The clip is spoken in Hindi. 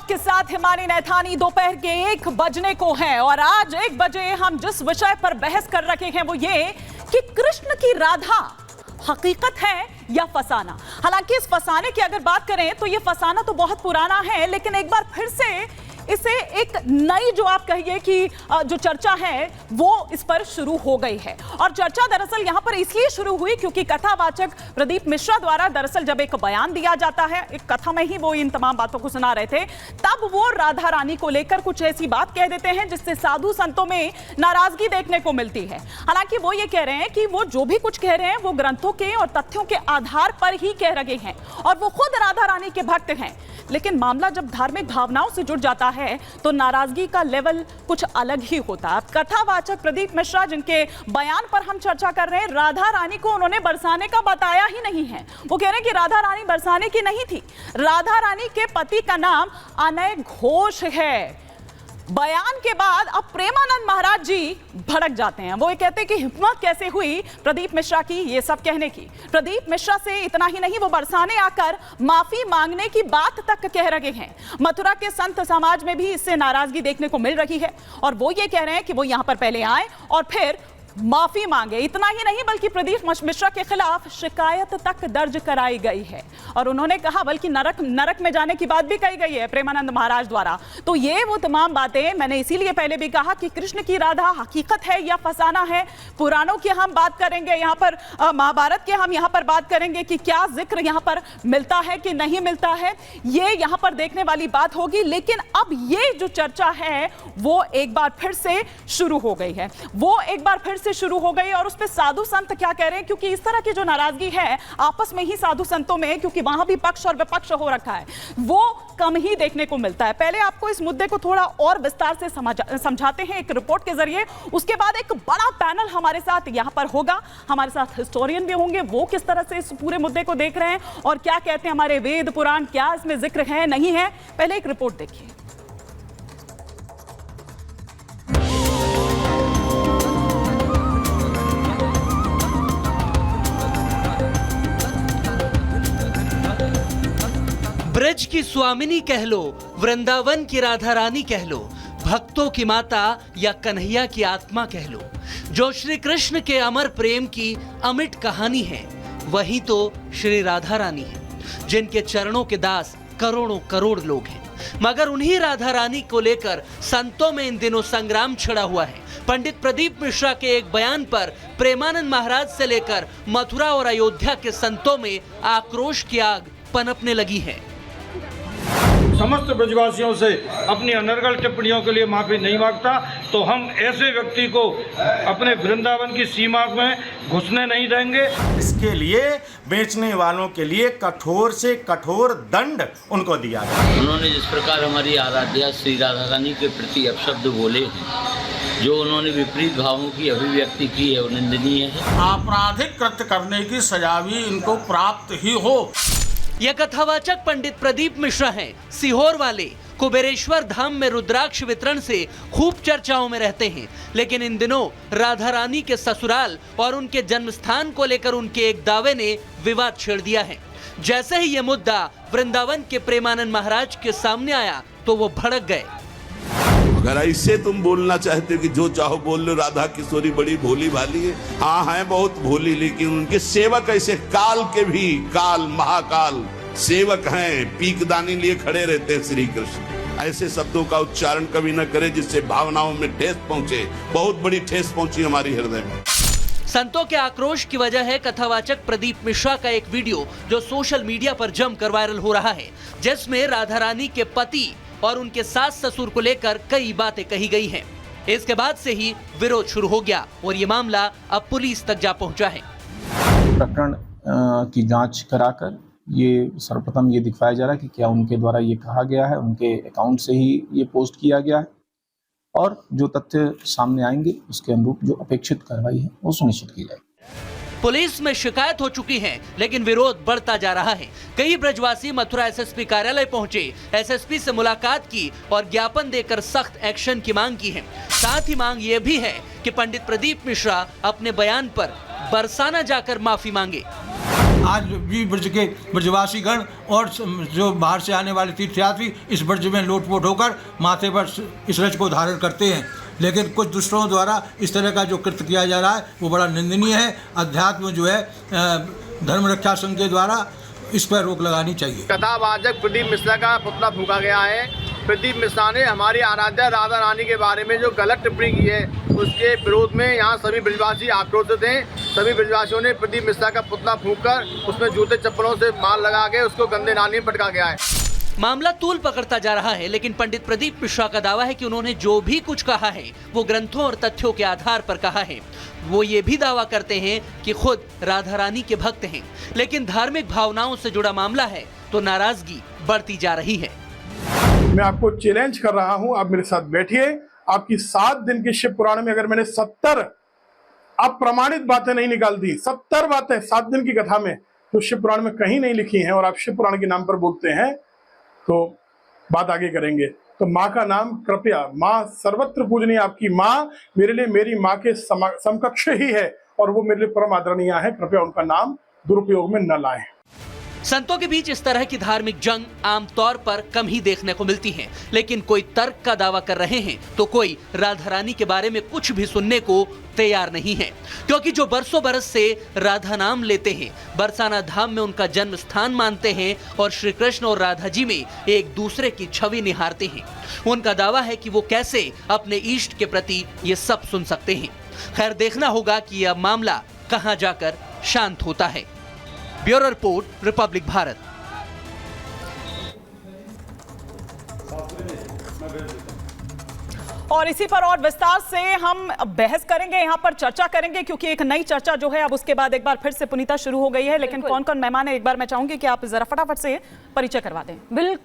आपके साथ हिमानी नैथानी। दोपहर के 1 बजने को है और आज 1 बजे हम जिस विषय पर बहस कर रखे हैं वो ये कि कृष्ण की राधा हकीकत है या फसाना। हालांकि इस फसाने की अगर बात करें तो ये फसाना तो बहुत पुराना है, लेकिन एक बार फिर से इसे एक नई जो आप कहिए कि जो चर्चा है वो इस पर शुरू हो गई है। और चर्चा दरअसल यहां पर इसलिए शुरू हुई क्योंकि कथावाचक प्रदीप मिश्रा द्वारा दरअसल जब एक बयान दिया जाता है, एक कथा में ही वो इन तमाम बातों को सुना रहे थे, तब वो राधा रानी को लेकर कुछ ऐसी बात कह देते हैं जिससे साधु संतों में नाराजगी देखने को मिलती है। हालांकि वो ये कह रहे हैं कि वो जो भी कुछ कह रहे हैं वो ग्रंथों के और तथ्यों के आधार पर ही कह रहे हैं और वो खुद राधा रानी के भक्त हैं। लेकिन मामला जब धार्मिक भावनाओं से जुड़ जाता है तो नाराजगी का लेवल कुछ अलग ही होता है। कथावाचक प्रदीप मिश्रा जिनके बयान पर हम चर्चा कर रहे हैं, राधा रानी को उन्होंने बरसाने का बताया ही नहीं है। वो कह रहे हैं कि राधा रानी बरसाने की नहीं थी, राधा रानी के पति का नाम अनय घोष है। बयान के बाद अब प्रेमानंद महाराज जी भड़क जाते हैं। वो ये कहते हैं कि हिम्मत कैसे हुई प्रदीप मिश्रा की ये सब कहने की। प्रदीप मिश्रा से इतना ही नहीं, वो बरसाने आकर माफी मांगने की बात तक कह रहे हैं। मथुरा के संत समाज में भी इससे नाराजगी देखने को मिल रही है और वो ये कह रहे हैं कि वो यहां पर पहले आए और फिर माफी मांगे। इतना ही नहीं बल्कि प्रदीप मिश्रा के खिलाफ शिकायत तक दर्ज कराई गई है और उन्होंने कहा बल्कि नरक में जाने की बात भी कही गई है प्रेमानंद महाराज द्वारा। तो ये वो तमाम बातें मैंने इसीलिए पहले भी कहा कि कृष्ण की राधा हकीकत है या फसाना है। पुराणों की हम बात करेंगे, यहाँ पर महाभारत के हम यहाँ पर बात करेंगे कि क्या जिक्र यहाँ पर मिलता है कि नहीं मिलता है, ये यहाँ पर देखने वाली बात होगी। लेकिन अब ये जो चर्चा है वो एक बार फिर से शुरू हो गई है, वो एक बार फिर से शुरू हो गई और उस पे साधु संत क्या कह रहे हैं, क्योंकि इस तरह की जो नाराजगी है आपस में ही साधु संतों में, क्योंकि वहां भी पक्ष और विपक्ष हो रखा है, वो कम ही देखने को मिलता है। पहले आपको इस मुद्दे को थोड़ा और विस्तार से समझाते हैं एक रिपोर्ट के जरिए, उसके बाद एक बड़ा पैनल हमारे साथ यहां पर होगा, हमारे साथ हिस्टोरियन भी होंगे, वो किस तरह से इस पूरे मुद्दे को देख रहे हैं और क्या कहते हैं हमारे वेद पुराण, क्या इसमें जिक्र है नहीं है। पहले एक रिपोर्ट देखिए। ब्रज की स्वामिनी कह लो, वृंदावन की राधा रानी कह लो, भक्तों की माता या कन्हैया की आत्मा कह लो, जो श्री कृष्ण के अमर प्रेम की अमिट कहानी है, वही तो श्री राधा रानी है, जिनके चरणों के दास करोड़ों करोड़ लोग हैं। मगर उन्हीं राधा रानी को लेकर संतों में इन दिनों संग्राम छिड़ा हुआ है। पंडित प्रदीप मिश्रा के एक बयान पर प्रेमानंद महाराज से लेकर मथुरा और अयोध्या के संतों में आक्रोश की आग पनपने लगी है। समस्त ब्रजवासियों से अपनी अनर्गल टिप्पणियों के लिए माफी नहीं मांगता तो हम ऐसे व्यक्ति को अपने वृंदावन की सीमा में घुसने नहीं देंगे। इसके लिए बेचने वालों के लिए कठोर से कठोर दंड उनको दिया गया। उन्होंने जिस प्रकार हमारी आराध्या श्री राधा रानी के प्रति अपशब्द बोले हैं, जो उन्होंने विपरीत भावों की अभिव्यक्ति की है, वो निंदनीय है। आपराधिक कृत्य करने की सजा भी इनको प्राप्त ही हो। यह कथावाचक पंडित प्रदीप मिश्रा हैं, सीहोर वाले। कुबेरेश्वर धाम में रुद्राक्ष वितरण से खूब चर्चाओं में रहते हैं, लेकिन इन दिनों राधा रानी के ससुराल और उनके जन्म स्थान को लेकर उनके एक दावे ने विवाद छेड़ दिया है। जैसे ही यह मुद्दा वृंदावन के प्रेमानंद महाराज के सामने आया तो वो भड़क गए। अगर ऐसे तुम बोलना चाहते कि जो चाहो बोल लो, राधा किशोरी बड़ी भोली भाली है, हाँ है बहुत भोली, लेकिन उनके सेवक ऐसे काल के भी काल महाकाल सेवक हैं, पीकदानी लिए खड़े रहते हैं श्री कृष्ण। ऐसे शब्दों का उच्चारण कभी न करे जिससे भावनाओं में ठेस पहुंचे। बहुत बड़ी ठेस पहुंची हमारी हृदय में। संतों के आक्रोश की वजह है कथावाचक प्रदीप मिश्रा का एक वीडियो जो सोशल मीडिया पर जमकर वायरल हो रहा है, जिसमें राधा रानी के पति और उनके सास ससुर को लेकर कई बातें कही गई हैं। इसके बाद से ही विरोध शुरू हो गया और ये मामला अब पुलिस तक जा पहुंचा है। प्रकरण की जांच कराकर ये सर्वप्रथम ये दिखवाया जा रहा है कि क्या उनके द्वारा ये कहा गया है, उनके अकाउंट से ही ये पोस्ट किया गया है, और जो तथ्य सामने आएंगे उसके अनुरूप जो अपेक्षित कार्रवाई है वो सुनिश्चित की जाएगी। पुलिस में शिकायत हो चुकी है, लेकिन विरोध बढ़ता जा रहा है। कई ब्रजवासी मथुरा एसएसपी कार्यालय पहुंचे, एसएसपी से मुलाकात की और ज्ञापन देकर सख्त एक्शन की मांग की है। साथ ही मांग ये भी है कि पंडित प्रदीप मिश्रा अपने बयान पर बरसाना जाकर माफी मांगे। आज भी ब्रज के ब्रजवासीगण और जो बाहर से आने वाले तीर्थयात्री इस ब्रज में लोटपोट होकर माथे पर इस रज को धारण करते हैं। लेकिन कुछ दुष्टों द्वारा इस तरह का जो कृत्य किया जा रहा है वो बड़ा निंदनीय है। अध्यात्म जो है धर्म रक्षा संघ के द्वारा इस पर रोक लगानी चाहिए। कथावाचक प्रदीप मिश्रा का पुतला फूंका गया है। प्रदीप मिश्रा ने हमारी आराध्या राधा रानी के बारे में जो गलत टिप्पणी की है उसके विरोध में यहाँ सभी ब्रजवासी आक्रोशित हैं। सभी ब्रजवासियों ने प्रदीप मिश्रा का पुतला फूंककर उसमें जूते चप्पलों से मार लगा के उसको गंदे नाली में पटका गया है। मामला तूल पकड़ता जा रहा है, लेकिन पंडित प्रदीप मिश्रा का दावा है कि उन्होंने जो भी कुछ कहा है वो ग्रंथों और तथ्यों के आधार पर कहा है। वो ये भी दावा करते हैं कि खुद राधा रानी के भक्त हैं, लेकिन धार्मिक भावनाओं से जुड़ा मामला है तो नाराजगी बढ़ती जा रही है। मैं आपको चैलेंज कर रहा हूं, आप मेरे साथ बैठिए। आपकी 7 दिन के शिव पुराण में अगर मैंने 70 अप्रमाणित बातें नहीं निकाल दी, 70 बातें 7 दिन की कथा में तो शिव पुराण में कहीं नहीं लिखी हैं, और आप शिव पुराण के नाम पर बोलते हैं तो बात आगे करेंगे। तो माँ का नाम कृपया, माँ सर्वत्र पूजनीय, आपकी माँ मेरे लिए मेरी माँ के समकक्ष ही है और वो मेरे लिए परम आदरणीय है। कृपया उनका नाम दुरुपयोग में न लाएं। संतों के बीच इस तरह की धार्मिक जंग आमतौर पर कम ही देखने को मिलती है, लेकिन कोई तर्क का दावा कर रहे हैं तो कोई राधा रानी के बारे में कुछ भी सुनने को तैयार नहीं है, क्योंकि जो बरसों बरस से राधा नाम लेते हैं, बरसाना धाम में उनका जन्म स्थान मानते हैं और श्री कृष्ण और राधा जी में एक दूसरे की छवि निहारते हैं, उनका दावा है कि वो कैसे अपने इष्ट के प्रति ये सब सुन सकते हैं। खैर, देखना होगा कि यह मामला कहां जाकर शांत होता है। Bureau report, Republic Bharat. और इसी पर और विस्तार से हम बहस करेंगे, यहाँ पर चर्चा करेंगे, क्योंकि एक नई चर्चा जो है अब उसके बाद एक बार फिर से पुनीता शुरू हो गई है। लेकिन कौन कौन मेहमान है, एक बार मैं चाहूंगी कि आप जरा फटाफट से परिचय करवा दें। बिल्कुल।